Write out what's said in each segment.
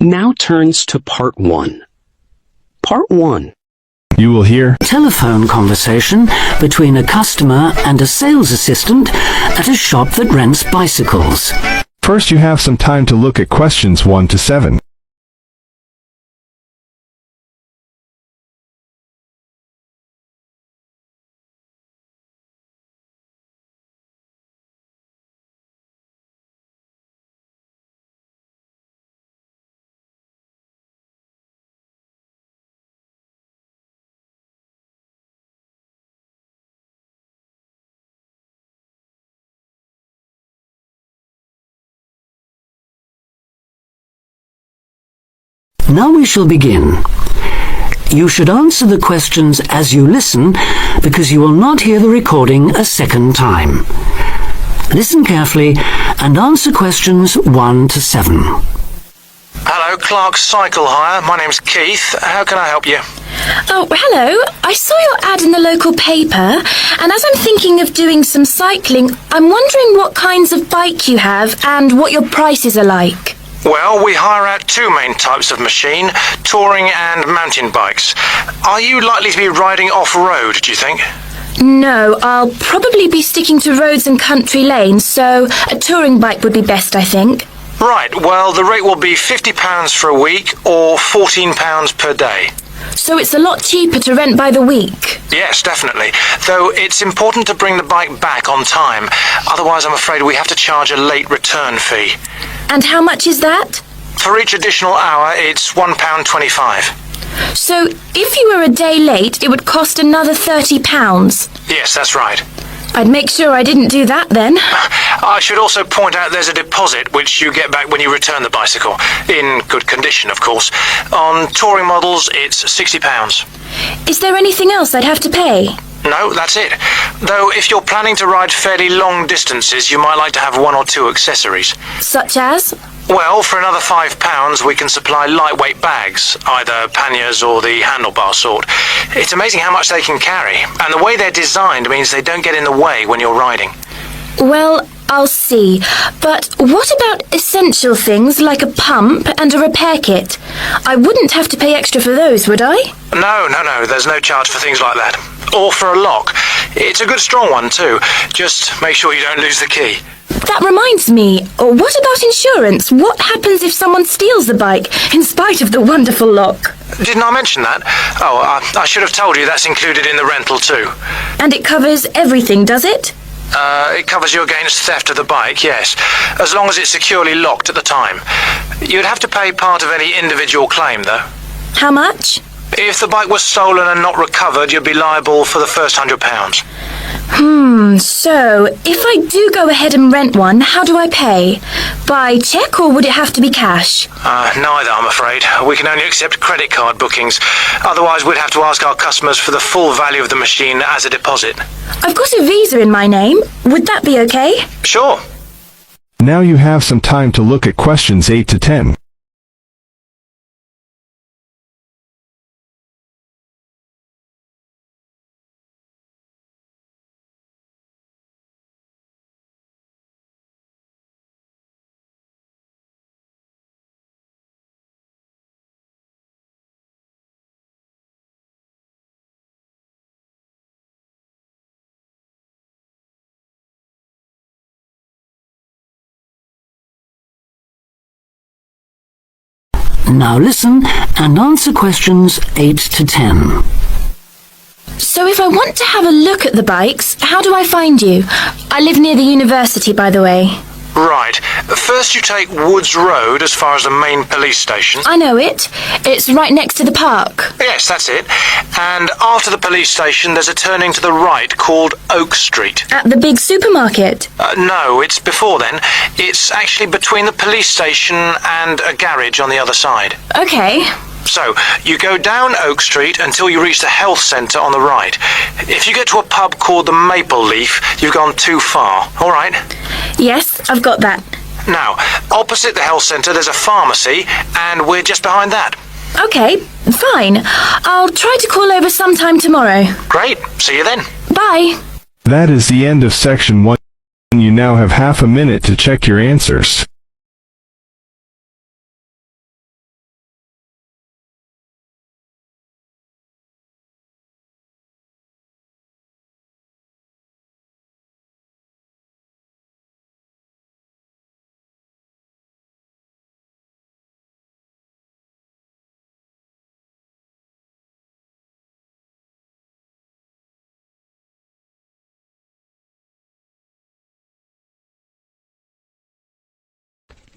Now turns to Part 1. Part 1. You will hear telephone conversation between a customer and a sales assistant at a shop that rents bicycles. First, you have some time to look at questions 1 to 7. Now we shall begin. You should answer the questions as you listen, because you will not hear the recording a second time. Listen carefully and answer questions 1 to 7. Hello, Clark's Cycle Hire. My name's Keith. How can I help you? Oh, hello. I saw your ad in the local paper, and as I'm thinking of doing some cycling, I'm wondering what kinds of bike you have and what your prices are like. Well, we hire out 2 main types of machine, touring and mountain bikes. Are you likely to be riding off-road, do you think? No, I'll probably be sticking to roads and country lanes, so a touring bike would be best, I think. Right, well, the rate will be £50 for a week or £14 per day. So it's a lot cheaper to rent by the week? Yes, definitely. Though it's important to bring the bike back on time. Otherwise, I'm afraid we have to charge a late return fee. And how much is that? For each additional hour, it's £1.25. So if you were a day late, it would cost another £30? Yes, that's right. I'd make sure I didn't do that then. I should also point out there's a deposit which you get back when you return the bicycle. In good condition, of course. On touring models, it's £60. Is there anything else I'd have to pay? No, that's it. Though if you're planning to ride fairly long distances, you might like to have 1 or 2 accessories. Such as? Well, for another £5, we can supply lightweight bags, either panniers or the handlebar sort. It's amazing how much they can carry, and the way they're designed means they don't get in the way when you're riding. Well, I'll see. But what about essential things like a pump and a repair kit? I wouldn't have to pay extra for those, would I? No, there's no charge for things like that. Or for a lock. It's a good strong one too. Just make sure you don't lose the key. That reminds me, what about insurance? What happens if someone steals the bike, in spite of the wonderful lock? Didn't I mention that? Oh, I should have told you that's included in the rental too. And it covers everything, does it? It covers you against theft of the bike, yes, as long as it's securely locked at the time. You'd have to pay part of any individual claim, though. How much? If the bike was stolen and not recovered, you'd be liable for the first £100. So, if I do go ahead and rent one, how do I pay? By cheque or would it have to be cash? Neither, I'm afraid. We can only accept credit card bookings. Otherwise, we'd have to ask our customers for the full value of the machine as a deposit. I've got a Visa in my name. Would that be okay? Sure. Now you have some time to look at questions 8 to 10. Now listen and answer questions 8 to 10. So if I want to have a look at the bikes, how do I find you? I live near the university, by the way. Right. First you take Woods Road as far as the main police station. I know it. It's right next to the park. Yes, that's it. And after the police station, there's a turning to the right called Oak Street. At the big supermarket? No, it's before then. It's actually between the police station and a garage on the other side. Okay. So, you go down Oak Street until you reach the health centre on the right. If you get to a pub called the Maple Leaf, you've gone too far, all right? Yes, I've got that. Now, opposite the health centre there's a pharmacy, and we're just behind that. Okay, fine. I'll try to call over sometime tomorrow. Great, see you then. Bye. That is the end of section 1. You now have half a minute to check your answers.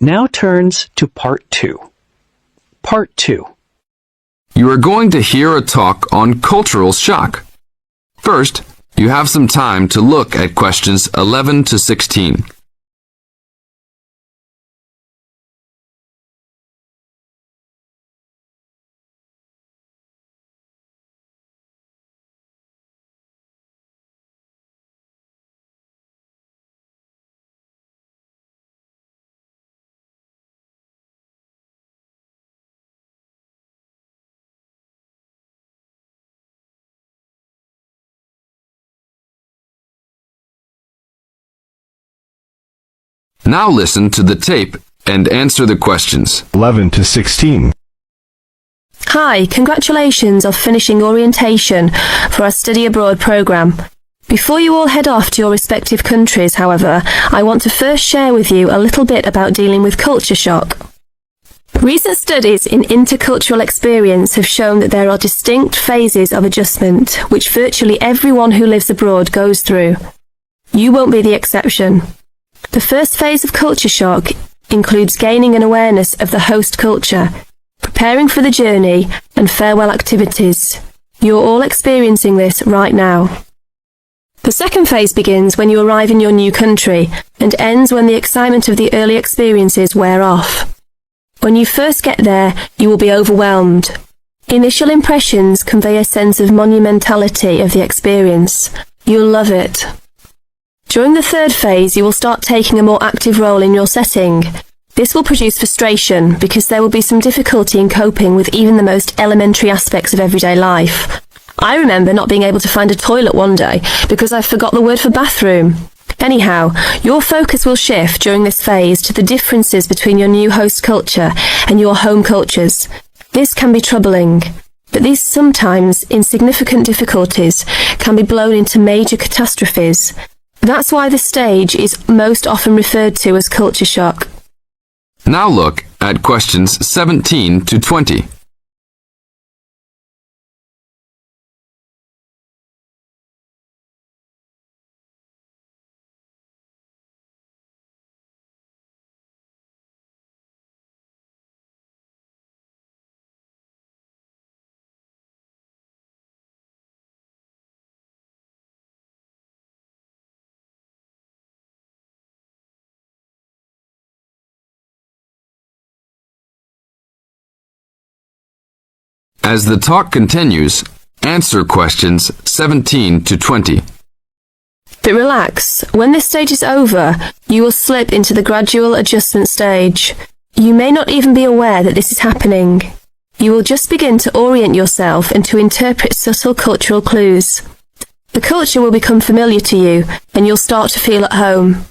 Now turns to Part 2. Part 2. You are going to hear a talk on cultural shock. First, you have some time to look at questions 11 to 16. Now listen to the tape and answer the questions. 11 to 16. Hi, congratulations on finishing orientation for our study abroad programme. Before you all head off to your respective countries, however, I want to first share with you a little bit about dealing with culture shock. Recent studies in intercultural experience have shown that there are distinct phases of adjustment which virtually everyone who lives abroad goes through. You won't be the exception. The first phase of culture shock includes gaining an awareness of the host culture, preparing for the journey, and farewell activities. You're all experiencing this right now. The second phase begins when you arrive in your new country and ends when the excitement of the early experiences wear off. When you first get there, you will be overwhelmed. Initial impressions convey a sense of monumentality of the experience. You'll love it. During the third phase, you will start taking a more active role in your setting. This will produce frustration because there will be some difficulty in coping with even the most elementary aspects of everyday life. I remember not being able to find a toilet one day because I forgot the word for bathroom. Anyhow, your focus will shift during this phase to the differences between your new host culture and your home cultures. This can be troubling, but these sometimes insignificant difficulties can be blown into major catastrophes. That's why this stage is most often referred to as culture shock. Now look at questions 17 to 20. As the talk continues, answer questions 17 to 20. But relax, when this stage is over, you will slip into the gradual adjustment stage. You may not even be aware that this is happening. You will just begin to orient yourself and to interpret subtle cultural clues. The culture will become familiar to you, and you'll start to feel at home.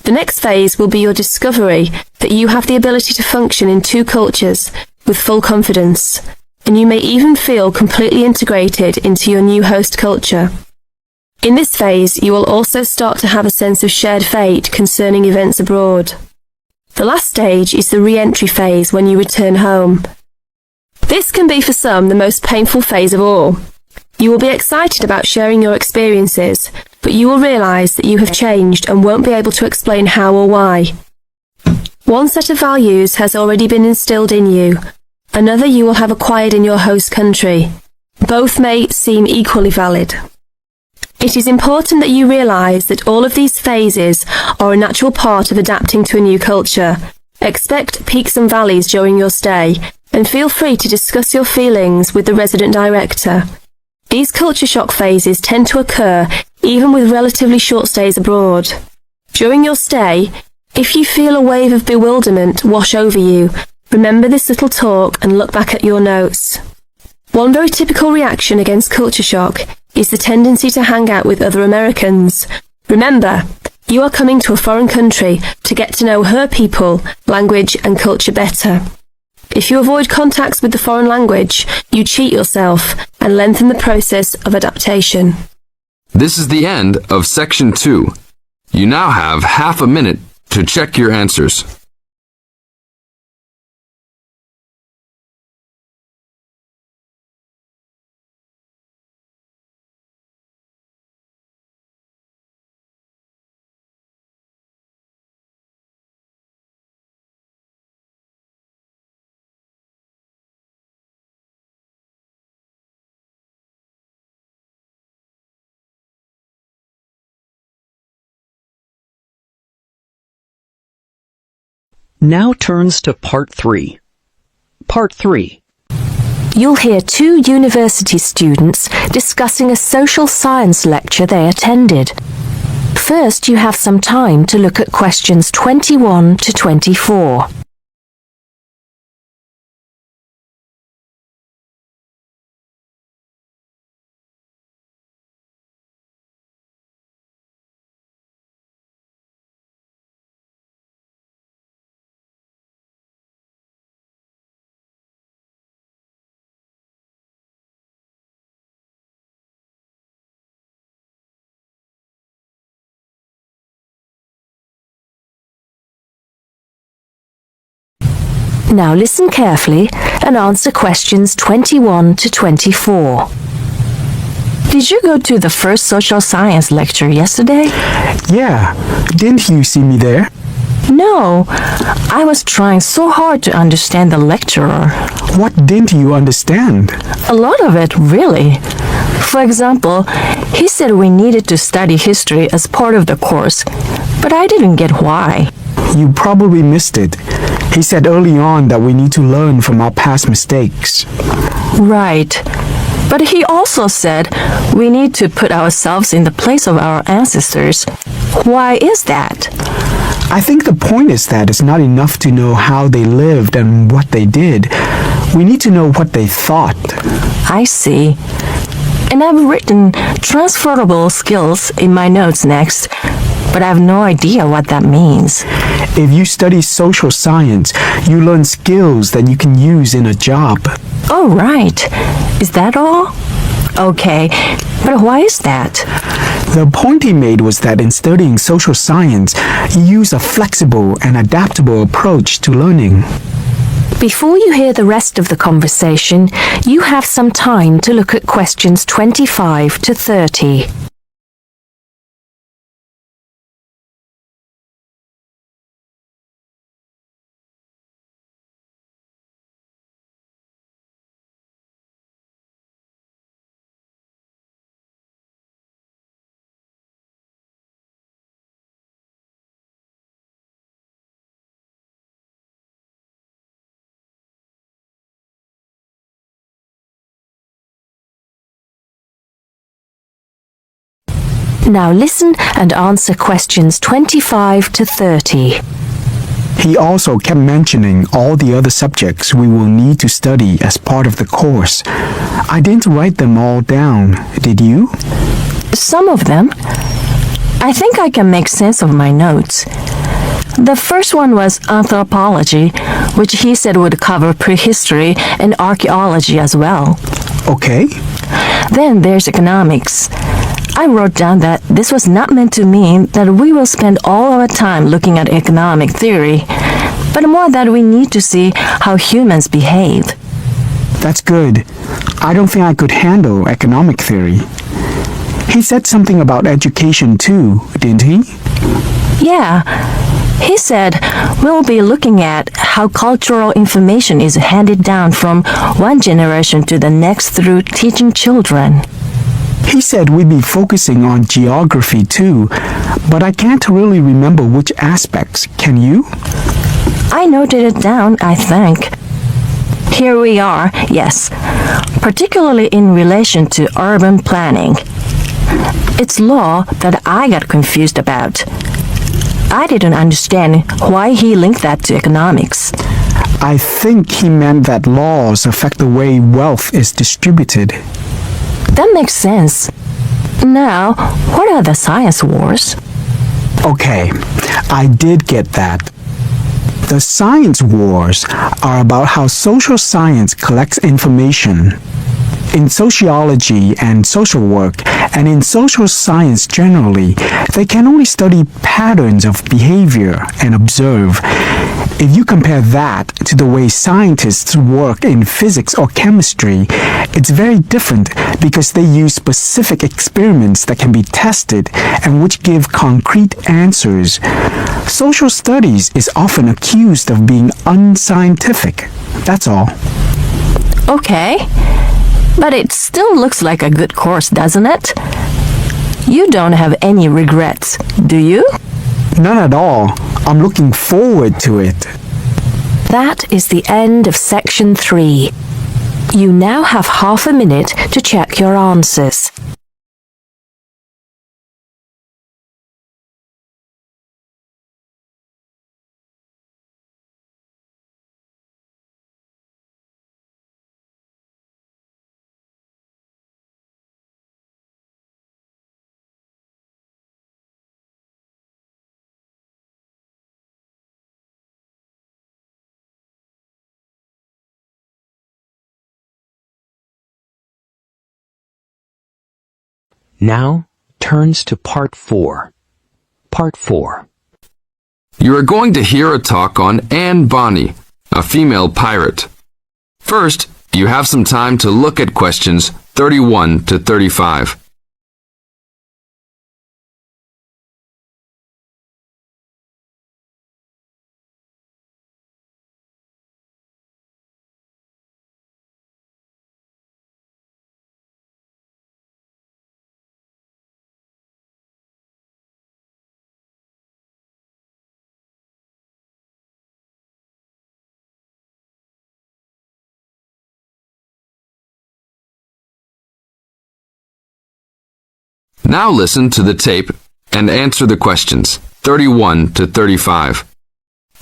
The next phase will be your discovery that you have the ability to function in two cultures with full confidence, and you may even feel completely integrated into your new host culture. In this phase, you will also start to have a sense of shared fate concerning events abroad. The last stage is the re-entry phase when you return home. This can be for some the most painful phase of all. You will be excited about sharing your experiences, but you will realise that you have changed and won't be able to explain how or why. One set of values has already been instilled in you. Another you will have acquired in your host country. Both may seem equally valid. It is important that you realise that all of these phases are a natural part of adapting to a new culture. Expect peaks and valleys during your stay, and feel free to discuss your feelings with the resident director. These culture shock phases tend to occur even with relatively short stays abroad. During your stay, if you feel a wave of bewilderment wash over you, remember this little talk and look back at your notes. One very typical reaction against culture shock is the tendency to hang out with other Americans. Remember, you are coming to a foreign country to get to know her people, language and culture better. If you avoid contacts with the foreign language, you cheat yourself and lengthen the process of adaptation. This is the end of Section 2. You now have half a minute to check your answers. Now turns to Part 3. Part 3. You'll hear two university students discussing a social science lecture they attended. First, you have some time to look at questions 21 to 24. Now listen carefully and answer questions 21 to 24. Did you go to the first social science lecture yesterday? Yeah, didn't you see me there? No, I was trying so hard to understand the lecturer. What didn't you understand? A lot of it, really. For example, he said we needed to study history as part of the course, but I didn't get why. You probably missed it. He said early on that we need to learn from our past mistakes. Right. But he also said we need to put ourselves in the place of our ancestors. Why is that? I think the point is that it's not enough to know how they lived and what they did. We need to know what they thought. I see. And I've written transferable skills in my notes next, but I have no idea what that means. If you study social science, you learn skills that you can use in a job. Oh, right. Is that all? Okay, but why is that? The point he made was that in studying social science, you use a flexible and adaptable approach to learning. Before you hear the rest of the conversation, you have some time to look at questions 25 to 30. Now listen and answer questions 25 to 30. He also kept mentioning all the other subjects we will need to study as part of the course. I didn't write them all down, did you? Some of them. I think I can make sense of my notes. The first one was anthropology, which he said would cover prehistory and archaeology as well. Okay. Then there's economics. I wrote down that this was not meant to mean that we will spend all our time looking at economic theory, but more that we need to see how humans behave. That's good. I don't think I could handle economic theory. He said something about education too, didn't he? Yeah. He said we'll be looking at how cultural information is handed down from one generation to the next through teaching children. He said we'd be focusing on geography too, but I can't really remember which aspects. Can you? I noted it down, I think. Here we are, yes, particularly in relation to urban planning. It's law that I got confused about. I didn't understand why he linked that to economics. I think he meant that laws affect the way wealth is distributed. That makes sense. Now, what are the science wars? Okay, I did get that. The science wars are about how social science collects information. In sociology and social work, and in social science generally, they can only study patterns of behavior and observe. If you compare that to the way scientists work in physics or chemistry, it's very different because they use specific experiments that can be tested and which give concrete answers. Social studies is often accused of being unscientific. That's all. Okay, but it still looks like a good course, doesn't it? You don't have any regrets, do you? None at all. I'm looking forward to it. That is the end of section 3. You now have half a minute to check your answers. Now turns to Part 4. Part 4. You are going to hear a talk on Anne Bonny, a female pirate. First, you have some time to look at questions 31 to 35. Now listen to the tape and answer the questions 31 to 35.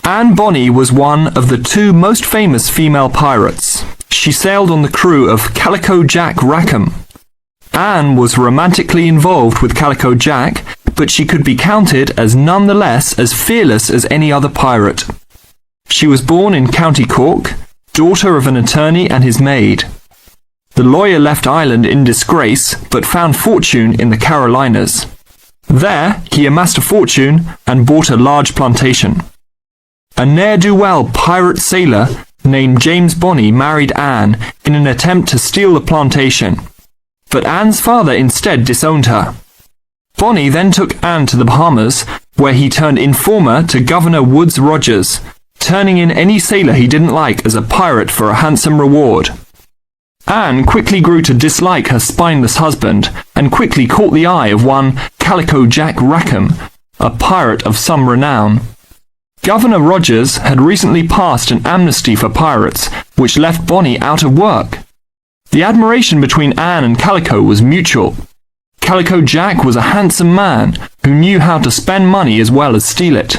Anne Bonny was one of the 2 most famous female pirates. She sailed on the crew of Calico Jack Rackham. Anne was romantically involved with Calico Jack, but she could be counted as nonetheless as fearless as any other pirate. She was born in County Cork, daughter of an attorney and his maid. The lawyer left Ireland in disgrace, but found fortune in the Carolinas. There, he amassed a fortune and bought a large plantation. A ne'er-do-well pirate sailor named James Bonny married Anne in an attempt to steal the plantation, but Anne's father instead disowned her. Bonny then took Anne to the Bahamas, where he turned informer to Governor Woodes Rogers, turning in any sailor he didn't like as a pirate for a handsome reward. Anne quickly grew to dislike her spineless husband and quickly caught the eye of one Calico Jack Rackham, a pirate of some renown. Governor Rogers had recently passed an amnesty for pirates, which left Bonny out of work. The admiration between Anne and Calico was mutual. Calico Jack was a handsome man who knew how to spend money as well as steal it.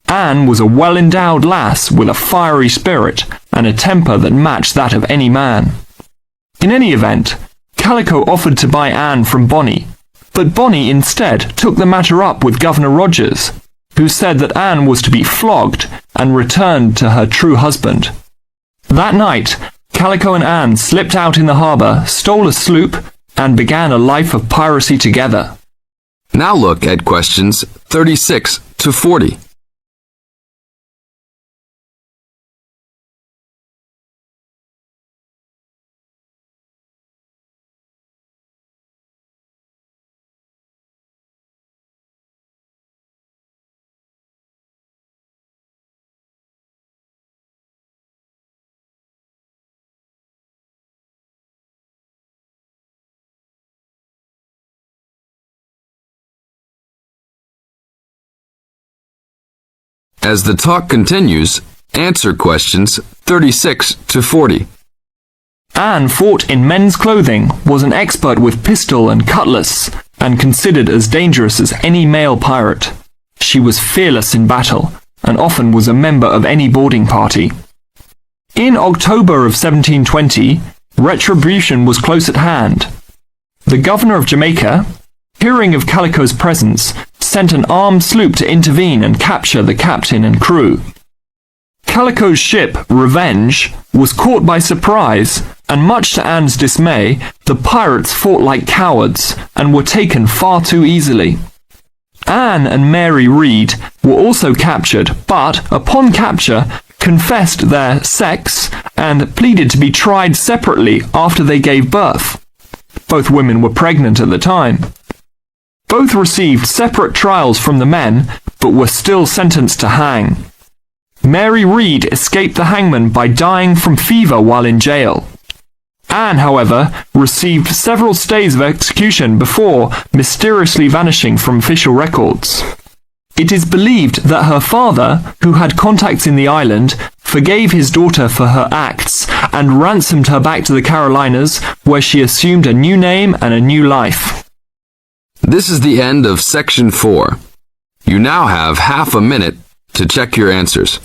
Anne was a well-endowed lass with a fiery spirit and a temper that matched that of any man. In any event, Calico offered to buy Anne from Bonny, but Bonny instead took the matter up with Governor Rogers, who said that Anne was to be flogged and returned to her true husband. That night, Calico and Anne slipped out in the harbour, stole a sloop, and began a life of piracy together. Now look at questions 36 to 40. As the talk continues, answer questions 36 to 40. Anne fought in men's clothing, was an expert with pistol and cutlass, and considered as dangerous as any male pirate. She was fearless in battle, and often was a member of any boarding party. In October of 1720, retribution was close at hand. The governor of Jamaica, hearing of Calico's presence, sent an armed sloop to intervene and capture the captain and crew. Calico's ship, Revenge, was caught by surprise, and much to Anne's dismay, the pirates fought like cowards and were taken far too easily. Anne and Mary Read were also captured, but, upon capture, confessed their sex and pleaded to be tried separately after they gave birth. Both women were pregnant at the time. Both received separate trials from the men, but were still sentenced to hang. Mary Read escaped the hangman by dying from fever while in jail. Anne, however, received several stays of execution before mysteriously vanishing from official records. It is believed that her father, who had contacts in the island, forgave his daughter for her acts, and ransomed her back to the Carolinas, where she assumed a new name and a new life. This is the end of Section 4. You now have half a minute to check your answers.